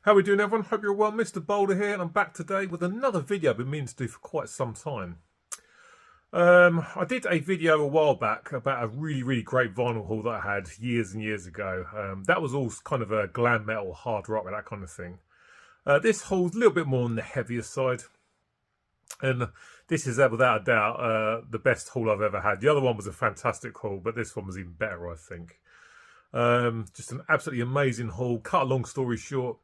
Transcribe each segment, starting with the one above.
How we doing, everyone? Hope you're well. Mr. Boulder here, and I'm back today with another video I've been meaning to do for quite some time. I did a video a while back about a really great vinyl haul that I had years and years ago. That was all kind of a glam metal, hard rock, that kind of thing. This haul's a little bit more on the heavier side, and this is without a doubt the best haul I've ever had. The other one was a fantastic haul, but this one was even better, I think. Just an absolutely amazing haul. Cut a long story short,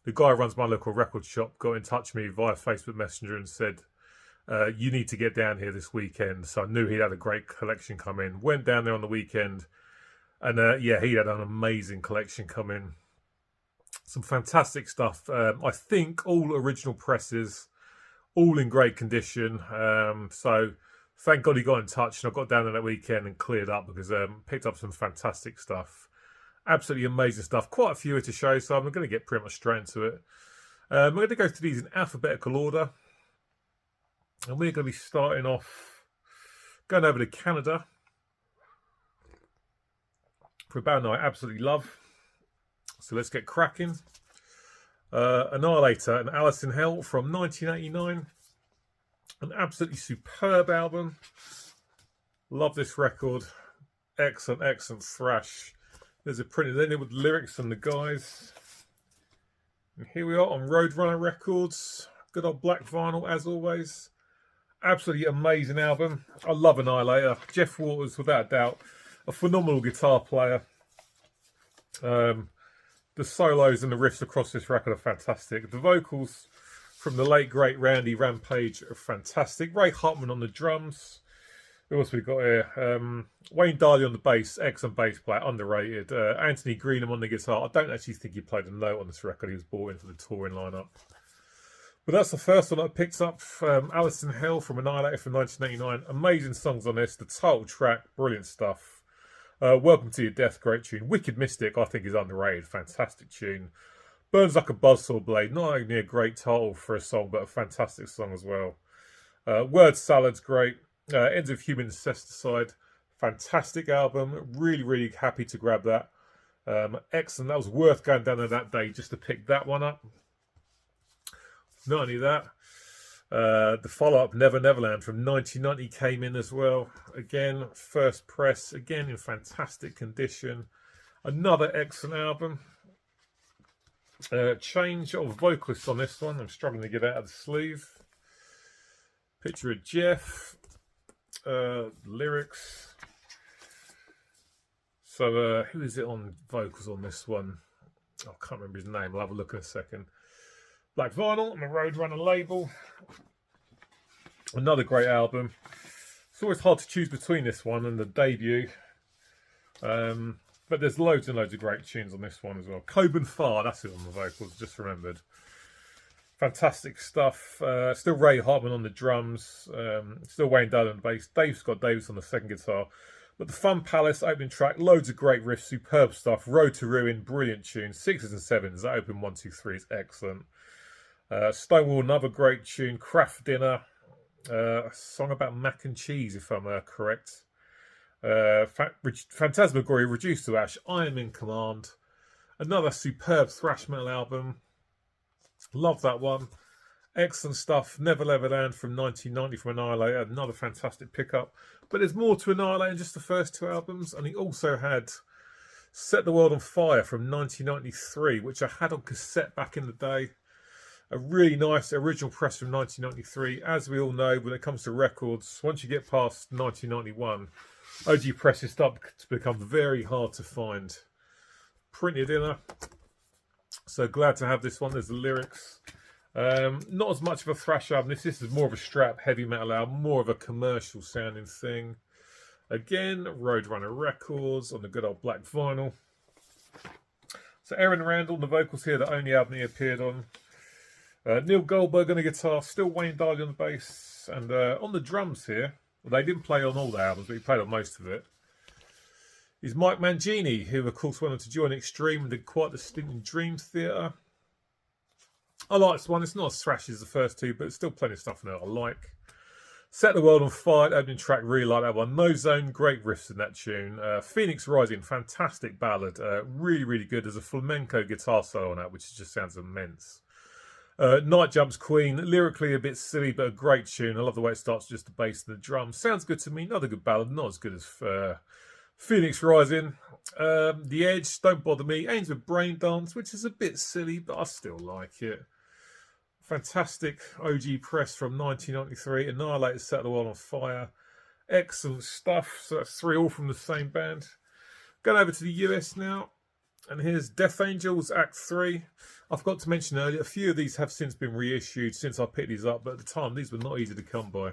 the guy who runs my local record shop got in touch with me via Facebook Messenger and said, you need to get down here this weekend. So I knew he had a great collection come in. Went down there on the weekend, and yeah, he had an amazing collection come in. Some fantastic stuff. I think all original presses, all in great condition. So thank God he got in touch, and I got down there that weekend and cleared up because picked up some fantastic stuff. Absolutely amazing stuff. Quite a few here to show, so I'm going to get pretty much straight into it. We're going to go through these in alphabetical order. And we're going to be starting off going over to Canada for a band I absolutely love. So let's get cracking. Annihilator and Alice in Hell from 1989. An absolutely superb album. Love this record. Excellent thrash. There's a printed in it with lyrics from the guys. And here we are on Roadrunner Records. Good old black vinyl as always. Absolutely amazing album. I love Annihilator. Jeff Waters, without doubt, a phenomenal guitar player. The solos and the riffs across this record are fantastic. The vocals from the late great Randy Rampage are fantastic. Ray Hartman on the drums. Who else we got here? Wayne Darley on the bass, excellent bass player, underrated. Anthony Greenham on the guitar. I don't actually think he played a note on this record. He was brought in for the touring lineup. But that's the first one I picked up. Alice in Hell from Annihilator from 1989. Amazing songs on this. The title track, brilliant stuff. Welcome to Your Death, great tune. Wicked Mystic, I think, is underrated. Fantastic tune. Burns Like a Buzzsaw Blade. Not only a great title for a song, but a fantastic song as well. Word Salad's great. Ends of Human Incesticide. Fantastic album. Really happy to grab that. Excellent. That was worth going down there that day just to pick that one up. Not only that, the follow-up Never Neverland from 1990 came in as well. Again, first press. Again, in fantastic condition. Another excellent album. Change of vocalists on this one. I'm struggling to get out of the sleeve. Picture of Jeff. Lyrics. So who is it on vocals on this one? I can't remember his name. I'll have a look in a second. Black vinyl on the Roadrunner label. Another great album. It's always hard to choose between this one and the debut. But there's loads and loads of great tunes on this one as well. Coben Farr, that's it on the vocals, just remembered. Fantastic stuff. Still Ray Hartman on the drums. Still Wayne Darley on the bass. Dave Scott Davis on the second guitar. But the Fun Palace opening track, loads of great riffs, superb stuff. Road to Ruin, brilliant tune. 6s and 7s. That open 1, 2, 3 is excellent. Stonewall, another great tune. Craft Dinner. A song about mac and cheese, if I'm correct. Phantasmagoria, Reduced to Ash. I Am in Command. Another superb thrash metal album. Love that one. Excellent stuff. Never Neverland from 1990 from Annihilator. Another fantastic pickup. But there's more to Annihilator than just the first two albums. And he also had Set the World on Fire from 1993, which I had on cassette back in the day. A really nice original press from 1993. As we all know, when it comes to records, once you get past 1991, OG presses start to become very hard to find. Printed inner. So glad to have this one. There's the lyrics. Not as much of a thrash album. This is more of a strap heavy metal album. More of a commercial sounding thing. Again, Roadrunner Records on the good old black vinyl. So Aaron Randall, the vocals here, the only album he appeared on. Neil Goldberg on the guitar. Still Wayne Darley on the bass. And on the drums here, well, they didn't play on all the albums, but he played on most of it. Is Mike Mangini, who of course went on to join Extreme and did quite the stint in Dream Theater. I like this one. It's not as thrashy as the first two, but it's still plenty of stuff in there I like. Set the World on Fire, opening track, really like that one. No Zone, great riffs in that tune. Phoenix Rising, fantastic ballad, really, really good. There's a flamenco guitar solo on that, which just sounds immense. Night Jump's Queen, lyrically a bit silly, but a great tune. I love the way it starts, just the bass and the drums. Sounds good to me, another good ballad, not as good as Phoenix Rising. The Edge, Don't Bother Me, ends with Brain Dance, which is a bit silly, but I still like it. Fantastic OG press from 1993. Annihilator, Set the World on Fire. Excellent stuff. So that's 3 all from the same band. Going over to the US now. And here's Death Angels, Act 3. I forgot to mention earlier, a few of these have since been reissued since I picked these up. But at the time, these were not easy to come by.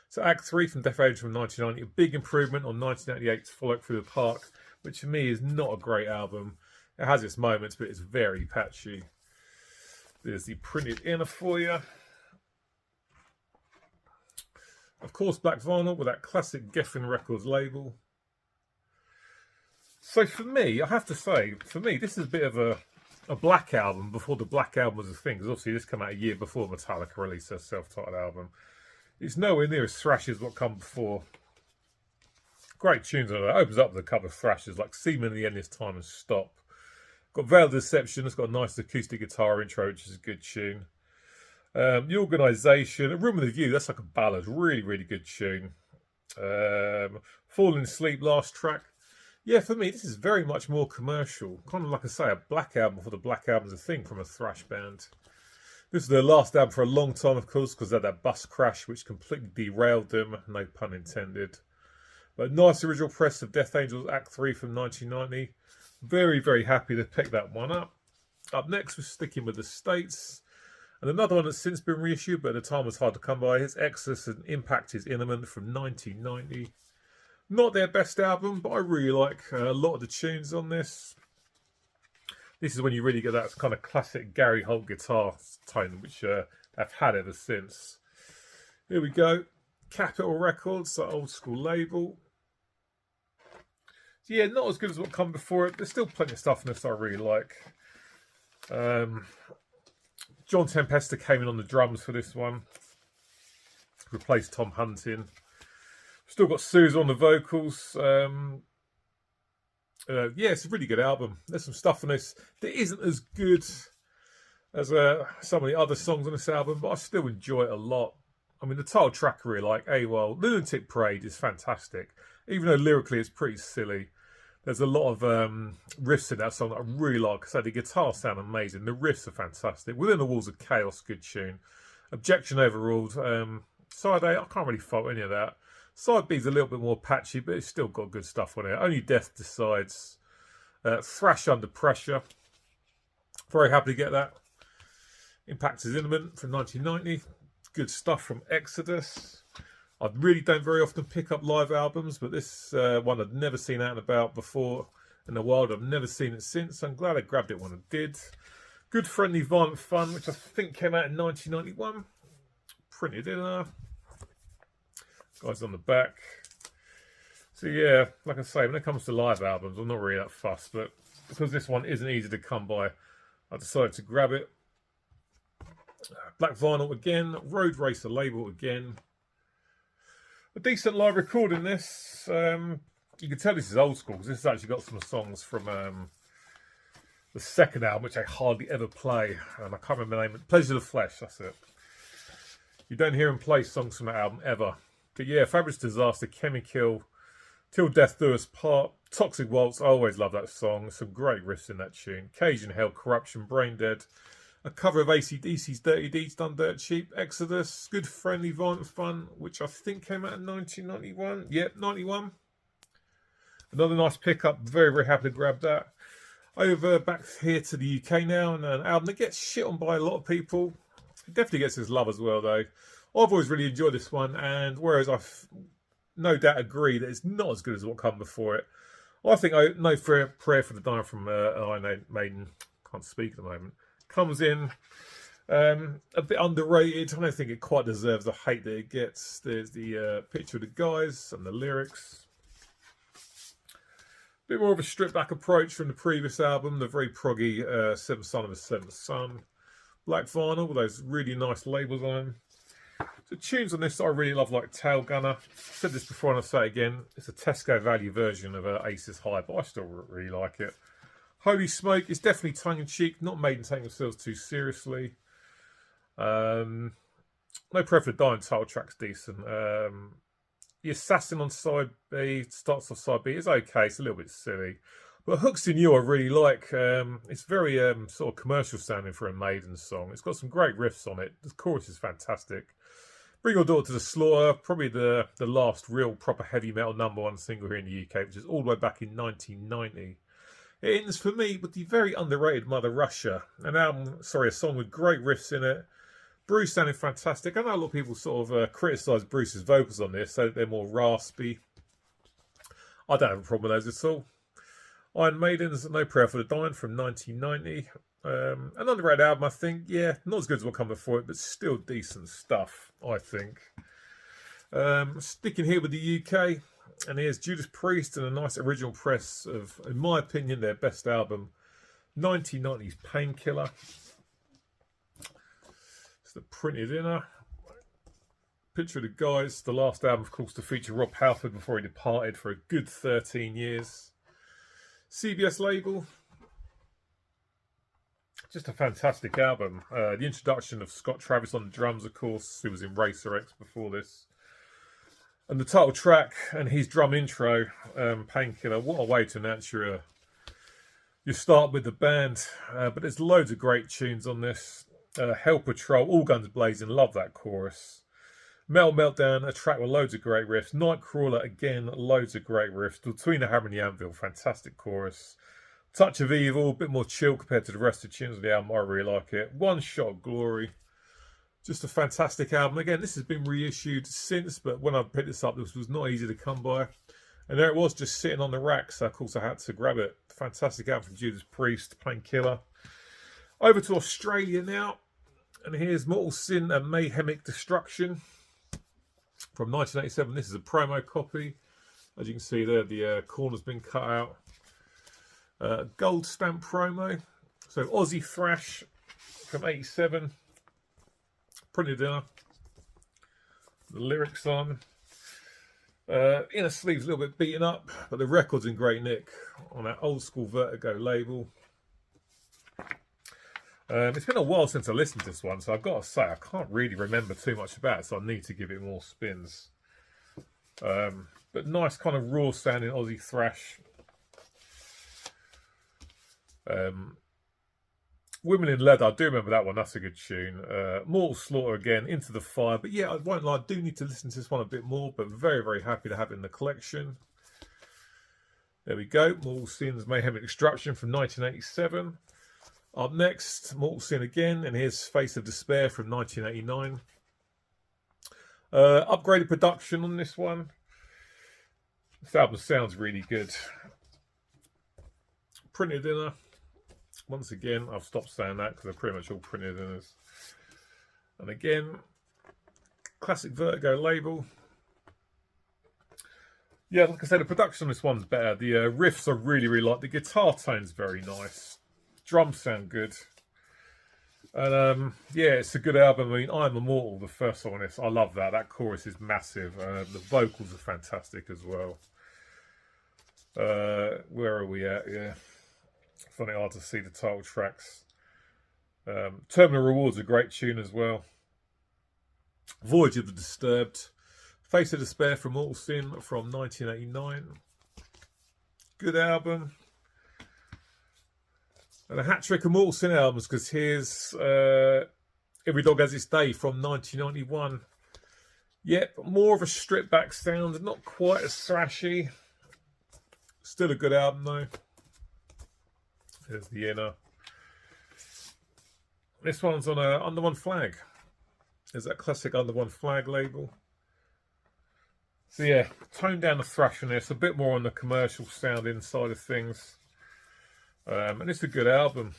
So Act 3 from Death Angels from 1990. A big improvement on 1988's Follow It Through the Park. Which for me is not a great album. It has its moments, but it's very patchy. There's the printed inner for you. Of course, black vinyl with that classic Geffen Records label. So for me, I have to say, for me, this is a bit of a black album before the black album was a thing. Because obviously this came out a year before Metallica released their self-titled album. It's nowhere near as thrashy as what come before. Great tunes on it. It opens up with a couple of thrashes like Seaman in the Endless Time and Stop. Got Veil of Deception, it's got a nice acoustic guitar intro, which is a good tune. The Organisation, A Room with a View, that's like a ballad, really, really good tune. Falling Asleep, last track. Yeah, for me, this is very much more commercial. Kind of like I say, a black album before the black album's a thing from a thrash band. This is their last album for a long time, of course, because they had that bus crash, which completely derailed them, no pun intended. But nice original press of Death Angels Act 3 from 1990. Very, very happy to pick that one up. Up next, we're sticking with the States. And another one that's since been reissued, but at the time was hard to come by. Is Exodus and Impact is Imminent from 1990. Not their best album, but I really like a lot of the tunes on this. This is when you really get that kind of classic Gary Holt guitar tone, which I've had ever since. Here we go. Capitol Records, that old school label. Yeah, not as good as what come before it. There's still plenty of stuff in this I really like. John Tempesta came in on the drums for this one. Replaced Tom Hunting. Still got Suze on the vocals. Yeah, it's a really good album. There's some stuff on this that isn't as good as some of the other songs on this album, but I still enjoy it a lot. I mean, the title track I really like, AWOL. Lunatic Parade is fantastic. Even though lyrically it's pretty silly. There's a lot of riffs in that song that I really like. So the guitars sound amazing. The riffs are fantastic. Within the Walls of Chaos, good tune. Objection Overruled. Side A, I can't really fault any of that. Side B's a little bit more patchy, but it's still got good stuff on it. Only Death Decides. Thrash Under Pressure. Very happy to get that. Impact is Imminent from 1990. Good stuff from Exodus. I really don't very often pick up live albums, but this one I'd never seen out and about before in the wild. I've never seen it since. I'm glad I grabbed it when I did. Good Friendly Violent Fun, which I think came out in 1991. Printed in there. Guys on the back. So yeah, like I say, when it comes to live albums, I'm not really that fussed, but because this one isn't easy to come by, I decided to grab it. Black vinyl again, Road Racer label again. A decent live recording this. You can tell this is old school because this has actually got some songs from the second album, which I hardly ever play. And I can't remember the name. Pleasure of the Flesh, that's it. You don't hear him play songs from that album ever. But yeah, Fabulous Disaster, Chemical, Till Death Do Us Part, Toxic Waltz, I always love that song. Some great riffs in that tune. Cage in Hell, Corruption, Brain Dead. A cover of AC/DC's Dirty Deeds done dirt cheap. Exodus, Good Friendly Violent Fun, which I think came out in 1991. Yep, 91. Another nice pickup. Very, very happy to grab that. Over back here to the UK now, and an album that gets shit on by a lot of people. It definitely gets his love as well, though. I've always really enjoyed this one, and whereas I've no doubt agree that it's not as good as what come before it, I think No Prayer for the Dying from Iron Maiden, can't speak at the moment, comes in a bit underrated. I don't think it quite deserves the hate that it gets. There's the picture of the guys and the lyrics. Bit more of a stripped back approach from the previous album, the very proggy Seventh Son of a Seventh Son. Black vinyl with those really nice labels on them. The tunes on this that I really love, like Tail Gunner. I've said this before and I'll say it again. It's a Tesco value version of Aces High, but I still really like it. Holy Smoke is definitely tongue-in-cheek, not Maiden taking themselves too seriously. No Prayer for the Dying title track's decent. The Assassin on side B, starts off side B, is okay. It's a little bit silly. But Hooks in You I really like. It's very sort of commercial sounding for a Maiden song. It's got some great riffs on it. The chorus is fantastic. Bring Your Daughter to the Slaughter, probably the last real proper heavy metal #1 single here in the UK, which is all the way back in 1990. It ends for me with the very underrated Mother Russia, a song with great riffs in it. Bruce sounding fantastic. I know a lot of people sort of criticise Bruce's vocals on this, so they're more raspy. I don't have a problem with those at all. Iron Maiden's No Prayer for the Dying from 1990. An underrated album, I think. Yeah, not as good as what come before it, but still decent stuff, I think. Sticking here with the UK, and here's Judas Priest and a nice original press of, in my opinion, their best album, 1990's Painkiller. It's the printed inner. Picture of the guys. The last album, of course, to feature Rob Halford before he departed for a good 13 years. CBS label. Just a fantastic album. The introduction of Scott Travis on the drums, of course, who was in Racer X before this. And the title track and his drum intro, Painkiller. What a way to announce your start with the band. But there's loads of great tunes on this. Hell Patrol, All Guns Blazing, love that chorus. Metal Meltdown, a track with loads of great riffs. Nightcrawler, again, loads of great riffs. Between the Hammer and the Anvil, fantastic chorus. Touch of Evil, a bit more chill compared to the rest of the tunes of the album. I really like it. One Shot Glory, just a fantastic album. Again, this has been reissued since, but when I picked this up, this was not easy to come by. And there it was, just sitting on the rack, so of course I had to grab it. Fantastic album from Judas Priest, Painkiller. Over to Australia now, and here's Mortal Sin and Mayhemic Destruction from 1987. This is a promo copy. As you can see there, the corner's been cut out. Gold stamp promo. So Aussie thrash from 87. Printed in. The lyrics on. Inner sleeve's a little bit beaten up, but the record's in great nick on that old school Vertigo label. It's been a while since I listened to this one, so I've got to say I can't really remember too much about it, so I need to give it more spins. But nice kind of raw sounding Aussie thrash. Women in Leather, I do remember that one, that's a good tune. Mortal Slaughter again, Into the Fire, but yeah, I won't lie, I do need to listen to this one a bit more, but very, very happy to have it in the collection. There we go, Mortal Sin's Mayhemic Destruction from 1987. Up next, Mortal Sin again, and here's Face of Despair from 1989. Upgraded production on this one. This album sounds really good. Printed inner. Once again, I've stopped saying that because they're pretty much all printed inners. And again, classic Vertigo label. Yeah, like I said, the production on this one's better. The riffs I really, really like. The guitar tone's very nice. Drums sound good. And yeah, it's a good album. I mean, I'm Immortal, the first song on this. I love that. That chorus is massive. The vocals are fantastic as well. Where are we at? Yeah. Funny hard to see the title tracks. Terminal Reward's a great tune as well. Voyage of the Disturbed. Face of Despair from Mortal Sin from 1989. Good album. And a hat trick of Mortal Sin albums, because here's Every Dog Has Its Day from 1991. Yep, more of a stripped back sound, not quite as thrashy. Still a good album though. There's the inner. This one's on a Under One Flag. There's that classic Under One Flag label. So yeah, tone down the thrash on this, a bit more on the commercial sounding side of things. And it's a good album.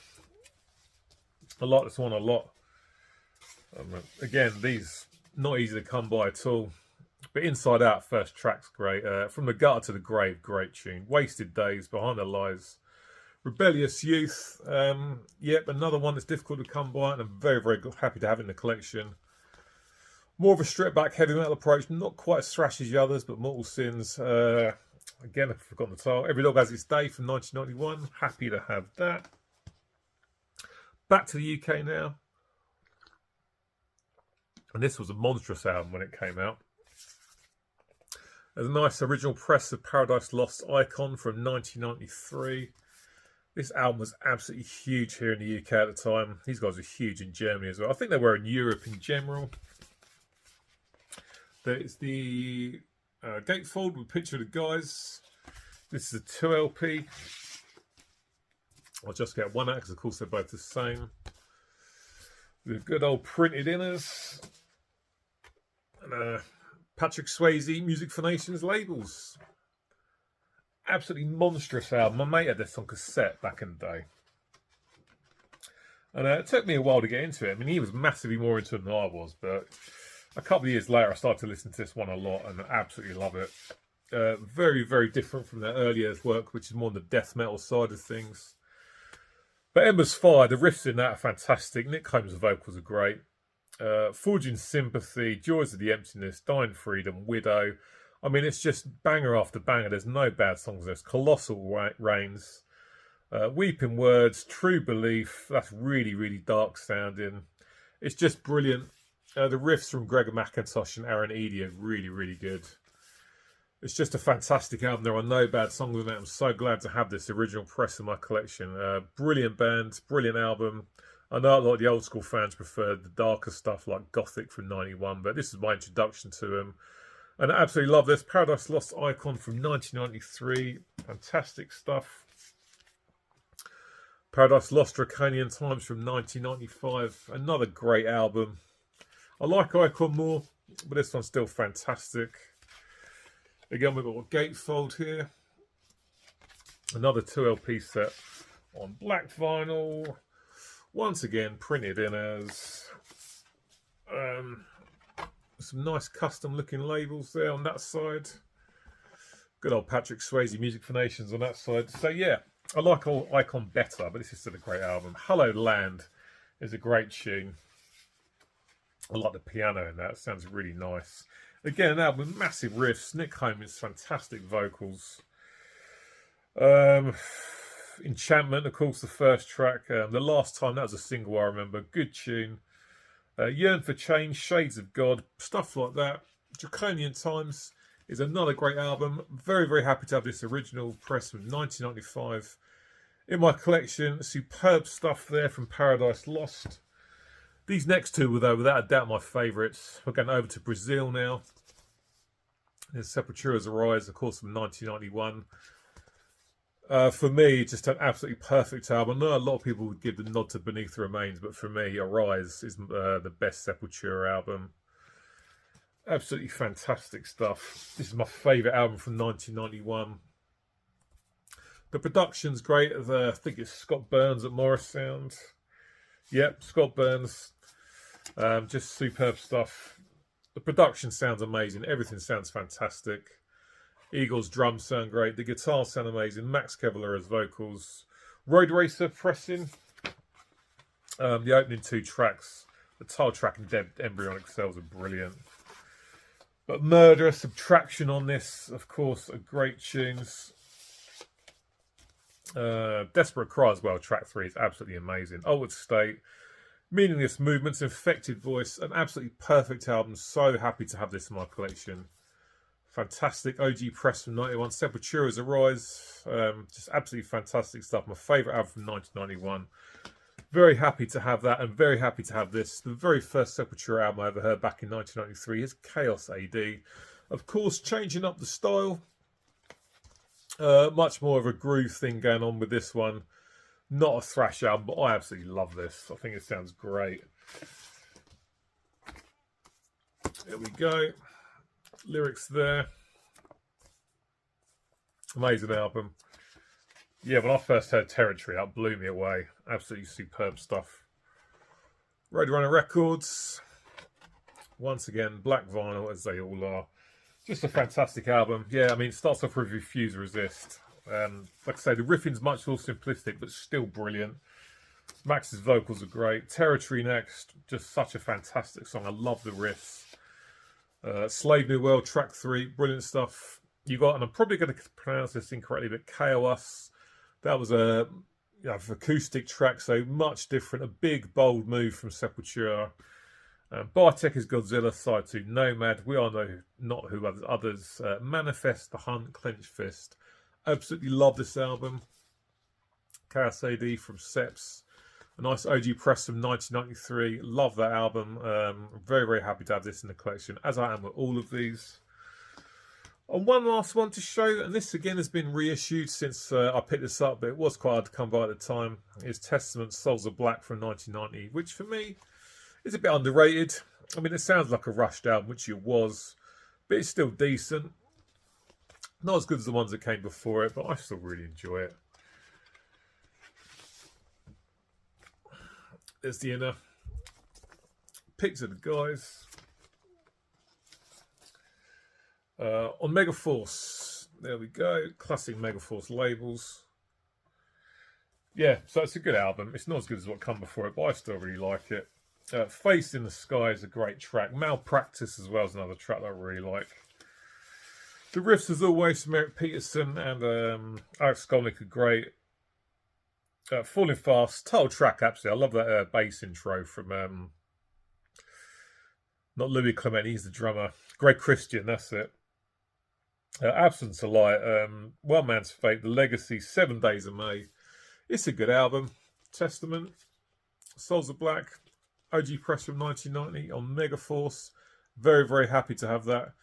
I like this one a lot. Again, these not easy to come by at all. But Inside Out, first track's great. From the Gutter to the Grave, great tune. Wasted Days, Behind the Lies. Rebellious Youth. Yep, another one that's difficult to come by, and I'm very, very happy to have in the collection. More of a stripped back heavy metal approach, not quite as thrash as the others, but Mortal Sins. Again, I've forgotten the title. Every Dog Has Its Day from 1991. Happy to have that. Back to the UK now. And this was a monstrous album when it came out. There's a nice original press of Paradise Lost Icon from 1993. This album was absolutely huge here in the UK at the time. These guys were huge in Germany as well. I think they were in Europe in general. There's the gatefold with a picture of the guys. This is a 2 LP. I'll just get one out because of course they're both the same. With good old printed inners. And Patrick Swayze Music for Nations labels. Absolutely monstrous album. My mate had this on cassette back in the day. And it took me a while to get into it. I mean, he was massively more into it than I was, but a couple of years later, I started to listen to this one a lot and I absolutely love it. Very, very different from their earlier work, which is more on the death metal side of things. But Ember's Fire, the riffs in that are fantastic. Nick Holmes' vocals are great. Forging Sympathy, Joys of the Emptiness, Dying Freedom, Widow. I mean, it's just banger after banger. There's no bad songs. There's Colossal Rains, Weeping Words, True Belief. That's really, really dark sounding. It's just brilliant. The riffs from Gregor McIntosh and Aaron Eady are really, really good. It's just a fantastic album. There are no bad songs on it. I'm so glad to have this original press in my collection. Brilliant band, brilliant album. I know a lot of the old school fans prefer the darker stuff like Gothic from 91, but this is my introduction to them. And I absolutely love this. Paradise Lost Icon from 1993. Fantastic stuff. Paradise Lost Draconian Times from 1995. Another great album. I like Icon more, but this one's still fantastic. Again, we've got a gatefold here. Another 2 LP set on black vinyl. Once again, printed in as some nice custom looking labels there on that side. Good old Patrick Swayze Music for Nations on that side. So yeah, I like Icon better, but this is still a great album. Hello Land is a great tune. I like the piano in that. It sounds really nice. Again, an album with massive riffs. Nick Holmes, fantastic vocals. Enchantment, of course, the first track. The Last Time, that was a single I remember. Good tune. Yearn for Change, Shades of God, stuff like that. Draconian Times is another great album. Very, very happy to have this original press from 1995 in my collection. Superb stuff there from Paradise Lost. These next two were, though, without a doubt, my favourites. We're going over to Brazil now. There's Sepultura's Arise, of course, from 1991. For me, just an absolutely perfect album. I know a lot of people would give the nod to Beneath the Remains, but for me, Arise is the best Sepultura album. Absolutely fantastic stuff. This is my favourite album from 1991. The production's great. I think it's Scott Burns at Morris Sound. Yep, Scott Burns. Just superb stuff. The production sounds amazing. Everything sounds fantastic. Eagle's drums sound great. The guitars sound amazing. Max Kevlar's vocals. Road Racer pressing. The opening 2 tracks, the title track and Dead Embryonic Cells, are brilliant. But Murder, Subtraction on this, of course, are great tunes. Desperate Cry as well, track 3 is absolutely amazing. Altered State, Meaningless Movements, Infected Voice, an absolutely perfect album. So happy to have this in my collection. Fantastic OG press from 91. Sepultura's Arise, just absolutely fantastic stuff. My favourite album from 1991. Very happy to have that, and very happy to have this. The very first Sepultura album I ever heard back in 1993 is Chaos AD. Of course, changing up the style. Much more of a groove thing going on with this one. Not a thrash album, but I absolutely love this. I think it sounds great. There we go. Lyrics there. Amazing album. Yeah, when I first heard Territory, that blew me away. Absolutely superb stuff. Roadrunner Records. Once again, black vinyl, as they all are. Just a fantastic album. Yeah, I mean, it starts off with Refuse Resist. Like I say, the riffing's much more simplistic, but still brilliant. Max's vocals are great. Territory next, just such a fantastic song. I love the riffs. Slave New World, track 3, brilliant stuff. You got, and I'm probably going to pronounce this incorrectly, but KOS. That was a acoustic track, so much different. A big, bold move from Sepultura. Bartek is Godzilla, side 2, Nomad. We all know not who others. Manifest, The Hunt, Clenched Fist. Absolutely love this album. Chaos AD from Seps. A nice OG press from 1993. Love that album. Very, very happy to have this in the collection, as I am with all of these. And one last one to show, and this again has been reissued since I picked this up, but it was quite hard to come by at the time, is Testament Souls of Black from 1990, which for me is a bit underrated. I mean, it sounds like a rushed album, which it was, but it's still decent. Not as good as the ones that came before it, but I still really enjoy it. There's the inner pics of the guys. On Megaforce, there we go. Classic Megaforce labels. Yeah, so it's a good album. It's not as good as what come before it, but I still really like it. Face in the Sky is a great track. Malpractice as well is another track that I really like. The riffs, as always, from Eric Peterson and Alex Skolnick are great. Falling Fast, title track, absolutely. I love that bass intro from not Louis Clement, he's the drummer. Greg Christian, that's it. Absence of Light, One Man's Fate, The Legacy, 7 Days of May. It's a good album. Testament, Souls of Black, OG press from 1990 on Megaforce. Very, very happy to have that.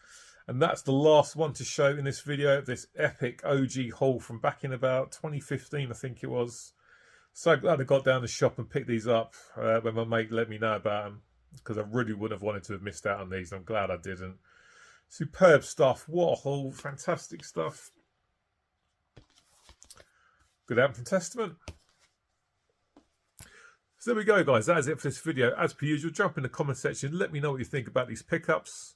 And that's the last one to show in this video, this epic OG haul from back in about 2015, I think it was. So glad I got down the shop and picked these up when my mate let me know about them, because I really would have wanted to have missed out on these. I'm glad I didn't. Superb stuff. What a haul. Fantastic stuff. Good album from Testament. So there we go, guys. That is it for this video. As per usual, jump in the comment section. Let me know what you think about these pickups.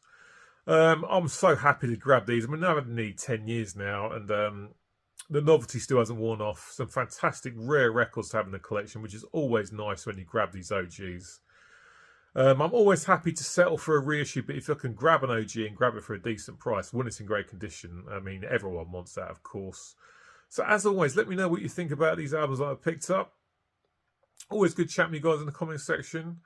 I'm so happy to grab these. I mean, I've had nearly 10 years now, and the novelty still hasn't worn off. Some fantastic rare records to have in the collection, which is always nice when you grab these OGs. I'm always happy to settle for a reissue, but if I can grab an OG and grab it for a decent price when it's in great condition, I mean, everyone wants that, of course. So as always, let me know what you think about these albums that I've picked up. Always good chatting with you guys in the comment section.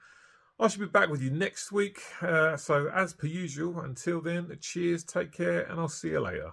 I should be back with you next week. So as per usual, until then, cheers, take care, and I'll see you later.